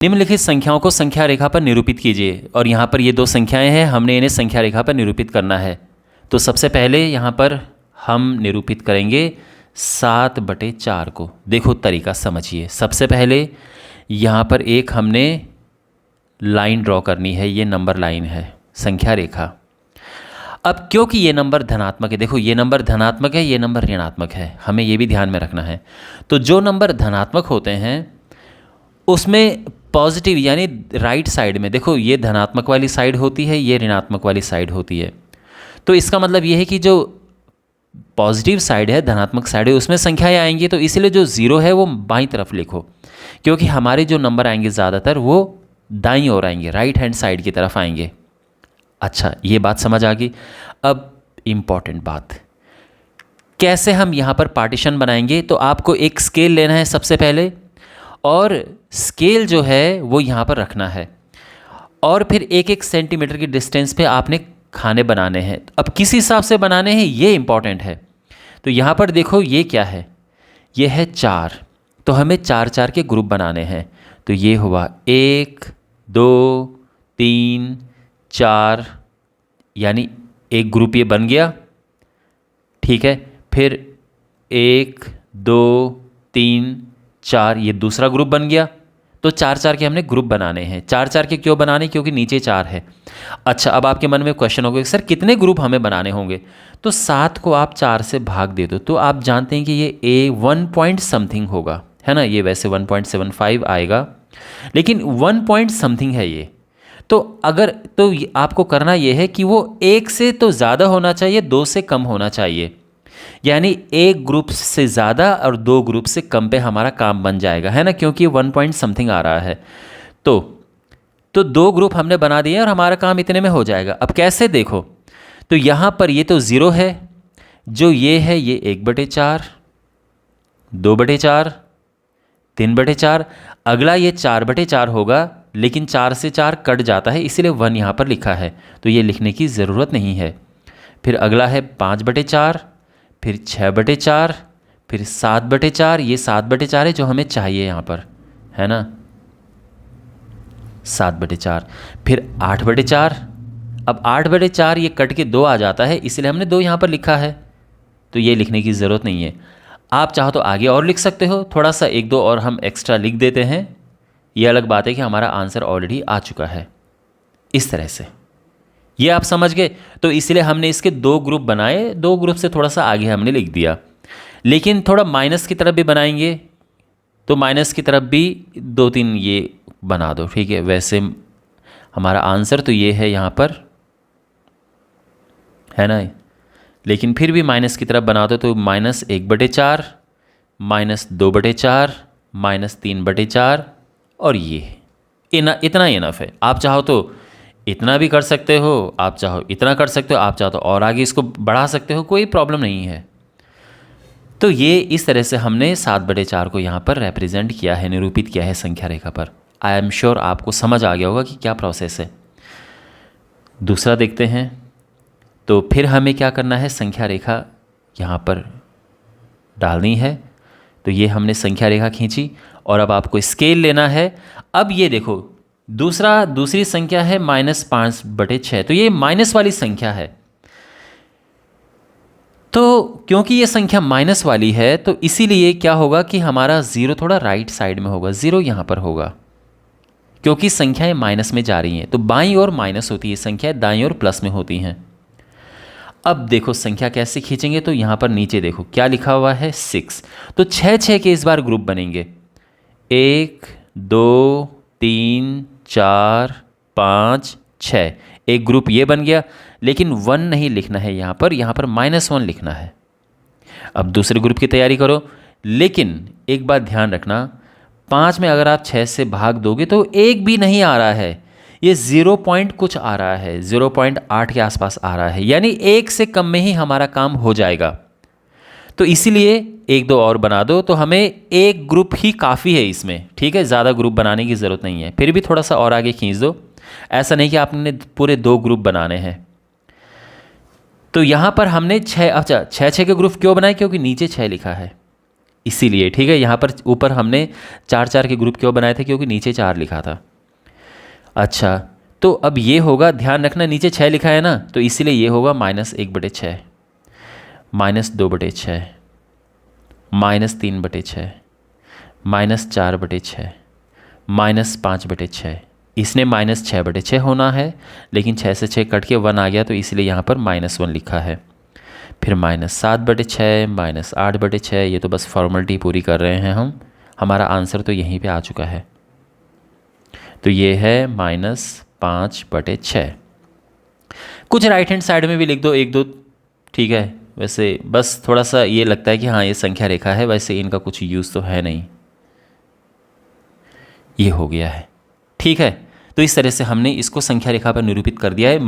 निम्नलिखित संख्याओं को संख्या रेखा पर निरूपित कीजिए। और यहाँ पर ये दो संख्याएं हैं, हमने इन्हें संख्या रेखा पर निरूपित करना है। तो सबसे पहले यहाँ पर हम निरूपित करेंगे 7/4 को। देखो तरीका समझिए। सबसे पहले यहाँ पर एक हमने लाइन ड्रॉ करनी है, ये नंबर लाइन है, संख्या रेखा। अब क्योंकि ये नंबर धनात्मक है, देखो ये नंबर धनात्मक है, ये नंबर ऋणात्मक है, हमें ये भी ध्यान में रखना है। तो जो नंबर धनात्मक होते हैं उसमें पॉजिटिव यानी राइट साइड में, देखो ये धनात्मक वाली साइड होती है, ये ऋणात्मक वाली साइड होती है। तो इसका मतलब ये है कि जो पॉजिटिव साइड है, धनात्मक साइड है, उसमें संख्याएं आएंगी। तो इसलिए जो 0 है वो बाईं तरफ लिखो, क्योंकि हमारे जो नंबर आएंगे ज़्यादातर वो दाईं ओर आएंगे, राइट हैंड साइड की तरफ आएंगे। अच्छा, ये बात समझ आ गई। अब इम्पॉर्टेंट बात, कैसे हम यहाँ पर पार्टीशन बनाएंगे। तो आपको एक स्केल लेना है सबसे पहले, और स्केल जो है वो यहाँ पर रखना है, और फिर 1-1 सेंटीमीटर की डिस्टेंस पे आपने खाने बनाने हैं। अब किस हिसाब से बनाने हैं ये इंपॉर्टेंट है। तो यहाँ पर देखो ये क्या है, ये है 4, तो हमें 4-4 के ग्रुप बनाने हैं। तो ये हुआ 1 2 3 4, यानी एक ग्रुप ये बन गया, ठीक है। फिर 1 2 3 4 ये दूसरा ग्रुप बन गया। तो 4-4 के हमने ग्रुप बनाने हैं। 4-4 के क्यों बनाने, क्योंकि नीचे 4 है। अच्छा, अब आपके मन में क्वेश्चन होगा सर कितने ग्रुप हमें बनाने होंगे। तो 7 को आप 4 से भाग दे दो, तो आप जानते हैं कि ये 1 पॉइंट समथिंग होगा, है ना। ये वैसे 1.75 आएगा, लेकिन 1 पॉइंट समथिंग है ये। तो अगर तो आपको करना ये है कि वो 1 से तो ज़्यादा होना चाहिए, 2 से कम होना चाहिए। यानी एक ग्रुप से ज़्यादा और 2 ग्रुप से कम पे हमारा काम बन जाएगा, है ना, क्योंकि 1 पॉइंट समथिंग आ रहा है। तो 2 ग्रुप हमने बना दिए और हमारा काम इतने में हो जाएगा। अब कैसे देखो, तो यहाँ पर ये तो 0 है, जो ये है ये 1/4, 2/4, 3/4। अगला ये 4/4 होगा, लेकिन 4 से 4 कट जाता है, इसीलिए 1 यहाँ पर लिखा है, तो ये लिखने की ज़रूरत नहीं है। फिर अगला है 5/4, फिर 6/4, फिर 7/4। ये 7/4 है जो हमें चाहिए यहाँ पर, है ना, 7/4। फिर 8/4। अब 8/4 ये कट के 2 आ जाता है, इसलिए हमने 2 यहाँ पर लिखा है, तो ये लिखने की ज़रूरत नहीं है। आप चाहो तो आगे और लिख सकते हो, थोड़ा सा 1-2 और हम एक्स्ट्रा लिख देते हैं। ये अलग बात है कि हमारा आंसर ऑलरेडी आ चुका है। इस तरह से ये आप समझ गए। तो इसलिए हमने इसके 2 ग्रुप बनाए, 2 ग्रुप से थोड़ा सा आगे हमने लिख दिया, लेकिन थोड़ा माइनस की तरफ भी बनाएंगे, तो माइनस की तरफ भी 2-3 ये बना दो, ठीक है। वैसे हमारा आंसर तो ये है यहाँ पर, है ना, लेकिन फिर भी माइनस की तरफ बना दो, तो -1/4, -2/4, -3/4, और ये इतना इनफ है। आप चाहो तो इतना भी कर सकते हो, आप चाहो इतना कर सकते हो, आप चाहो तो और आगे इसको बढ़ा सकते हो, कोई प्रॉब्लम नहीं है। तो ये इस तरह से हमने 7/4 को यहाँ पर रिप्रेजेंट किया है, निरूपित किया है संख्या रेखा पर। आई एम श्योर आपको समझ आ गया होगा कि क्या प्रोसेस है। दूसरा देखते हैं। तो फिर हमें क्या करना है, संख्या रेखा यहाँ पर डालनी है। तो ये हमने संख्या रेखा खींची, और अब आपको स्केल लेना है। अब ये देखो दूसरी संख्या है -5/6, तो ये माइनस वाली संख्या है। तो क्योंकि ये संख्या माइनस वाली है, तो इसीलिए क्या होगा कि हमारा 0 थोड़ा राइट साइड में होगा, 0 यहाँ पर होगा, क्योंकि संख्याएं माइनस में जा रही हैं। तो बाईं ओर माइनस होती है संख्या, दाईं ओर प्लस में होती हैं। अब देखो संख्या कैसे खींचेंगे, तो यहाँ पर नीचे देखो क्या लिखा हुआ है, 6। तो 6 के इस बार ग्रुप बनेंगे, 1 2 3 4 5 6। एक ग्रुप ये बन गया, लेकिन 1 नहीं लिखना है यहाँ पर -1 लिखना है। अब दूसरे ग्रुप की तैयारी करो, लेकिन एक बात ध्यान रखना, 5 में अगर आप 6 से भाग दोगे तो 1 भी नहीं आ रहा है, ये 0 पॉइंट कुछ आ रहा है, 0.8 के आसपास आ रहा है, यानी 1 से कम में ही हमारा काम हो जाएगा। तो इसीलिए 1-2 और बना दो, तो हमें एक ग्रुप ही काफ़ी है इसमें, ठीक है, ज़्यादा ग्रुप बनाने की ज़रूरत नहीं है। फिर भी थोड़ा सा और आगे खींच दो, ऐसा नहीं कि आपने पूरे 2 ग्रुप बनाने हैं। तो यहाँ पर हमने 6 के ग्रुप क्यों बनाए, क्योंकि नीचे 6 लिखा है, इसीलिए ठीक है, यहाँ पर ऊपर हमने 4 4 के ग्रुप क्यों बनाए थे, क्योंकि नीचे 4 लिखा था। अच्छा, तो अब ये होगा, ध्यान रखना नीचे 6 लिखा है ना, तो इसीलिए ये होगा -1/6, -2/6, -3/6, -4/6, -5/6। इसने -6/6 होना है, लेकिन 6 से 6 कट के 1 आ गया, तो इसलिए यहाँ पर -1 लिखा है। फिर -7/6, -8/6, ये तो बस फॉर्मेलिटी पूरी कर रहे हैं हम। हमारा आंसर तो यहीं पे आ चुका है, तो ये है -5/6। कुछ राइट हैंड साइड में भी लिख दो 1 2, ठीक है। वैसे बस थोड़ा सा ये लगता है कि हाँ ये संख्या रेखा है, वैसे इनका कुछ यूज़ तो है नहीं। ये हो गया है, ठीक है। तो इस तरह से हमने इसको संख्या रेखा पर निरूपित कर दिया है।